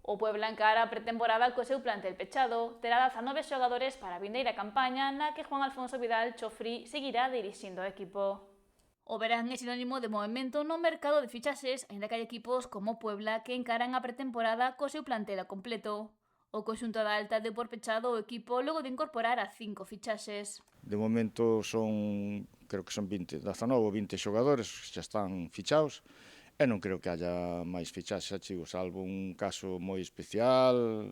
O Puebla encara a pretemporada co seu plantel pechado, terá 19 xogadores para a vindeira campaña na que Juan Alfonso Vidal Chofri seguirá dirixindo o equipo. O verán é sinónimo de movimento no mercado de fichaxes, aínda que hai equipos como Puebla que encaran a pretemporada co seu plantel a completo. O conxunto da Alta deu por pechado o equipo logo de incorporar a 5 fichaxes. De momento creo que son 19 ou 20 xogadores que xa están fichados, e non creo que haya máis fichaxes, achigos, salvo un caso moi especial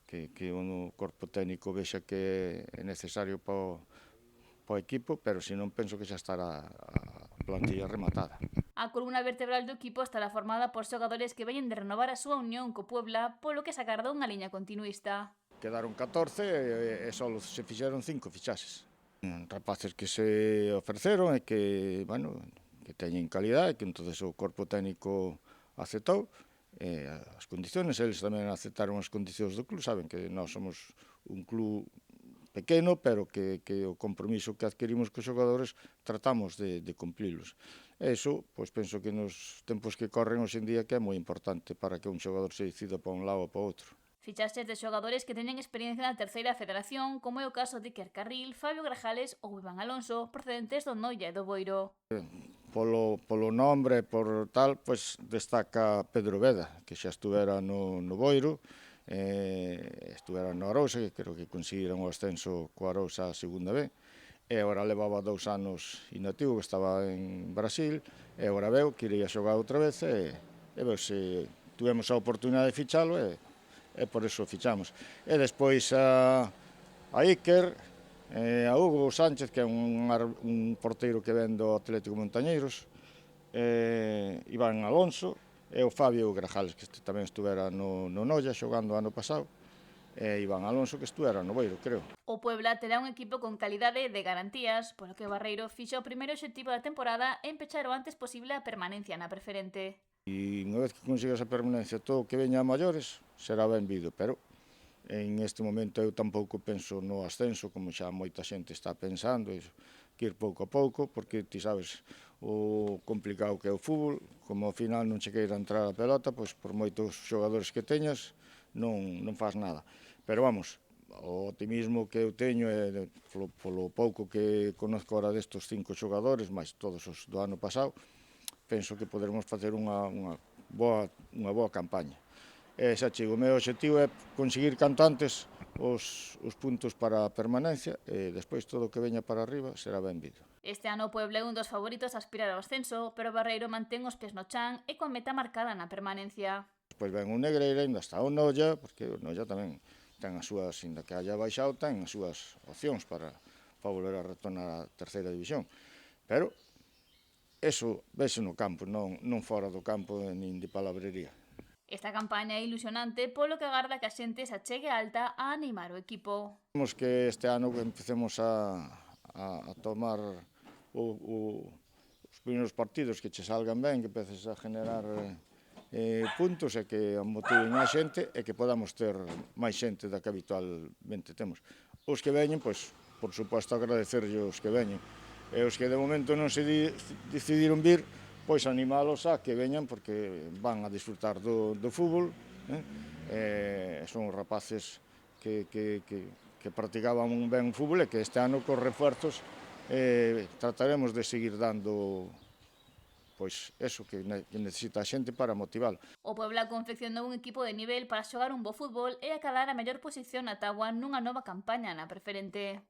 que o corpo técnico vexa que é necesario para o equipo, pero se non penso que xa estará a plantilla rematada. A columna vertebral do equipo estará formada por xogadores que veñen de renovar a súa unión co Puebla, polo que se agarda unha liña continuista. Quedaron 14 e só se fixeron 5 fichaxes. Rapaces que se ofreceron e que, bueno, que teñen calidade, que entonces o corpo técnico aceptou as condiciones, eles tamén aceptaron as condicións do club, saben que nós somos un club pequeno, pero que o compromiso que adquirimos cos xogadores tratamos de cumplilos. E iso, pois penso que nos tempos que corren hoxe en día que é moi importante para que un xogador se decida para un lado ou para outro. Fichaxes de xogadores que teñen experiencia na terceira federación, como é o caso de Iker Carril, Fabio Grajales ou Iván Alonso, procedentes do Noia e do Boiro. Polo nombre, por tal, pois destaca Pedro Veda, que xa estuvera no Boiro, estuvera no Arousa, que creo que conseguiron o ascenso co Arousa a segunda vez, e agora levaba 2 anos inactivo, que estaba en Brasil, e agora veo que iría xogar outra vez, e veo se tuvemos a oportunidade de fichalo, e por eso fichamos. E despois a Iker, a Hugo Sánchez, que é un porteiro que ven do Atlético Montañeiros, Iván Alonso, e o Fabio Grajales, que tamén estuvera no Noia xogando ano pasado, e Iván Alonso, que estuvera no Boiro, creo. O Puebla terá un equipo con calidade de garantías, polo que o Barreiro fixa o primeiro obxectivo da temporada en pechar o antes posible a permanencia na preferente. E unha vez que consigas a permanencia, todo o que veña a maiores será benvido, pero en este momento eu tampouco penso no ascenso, como xa moita xente está pensando, que ir pouco a pouco, porque ti sabes o complicado que é o fútbol, como ao final non che queira entrar a pelota, pois por moitos xogadores que teñas, non faz nada. Pero vamos, o optimismo que eu teño é, polo pouco que conozco ahora destos 5 xogadores, máis todos os do ano pasado, penso que poderemos facer unha boa campaña. E xa chego, o meu obxectivo é conseguir canto antes os puntos para a permanencia e despois todo o que veña para arriba será benvido. Este ano o Puebla é un dos favoritos a aspirar ao ascenso, pero o Barreiro mantén os pés no chan e coa meta marcada na permanencia. Despois ven o Negreira, ainda está o Noia, porque o Noia tamén ten as súas, ainda que haya baixado, ten as súas opcións para volver a retornar á terceira división. Pero eso vese no campo, non fora do campo nin de palabrería. Esta campaña é ilusionante, polo que agarda que a xente se achegue alta a animar o equipo. Temos que este ano empecemos a tomar os primeiros partidos que che salgan ben, que empeces a generar puntos e que motiven a xente e que podamos ter máis xente da que habitualmente temos. Os que veñen, pois, por suposto, agradecerlle os que veñen. E os que de momento non se decidiron vir, pois animalos a que veñan porque van a disfrutar do fútbol, son rapaces que practicaban ben o fútbol e que este ano cos refuerzos trataremos de seguir dando pois eso que necesita a xente para motivalo. O Puebla confeccionou un equipo de nivel para xogar un bo fútbol e acadar a mellor posición na táboa nunha nova campaña na preferente.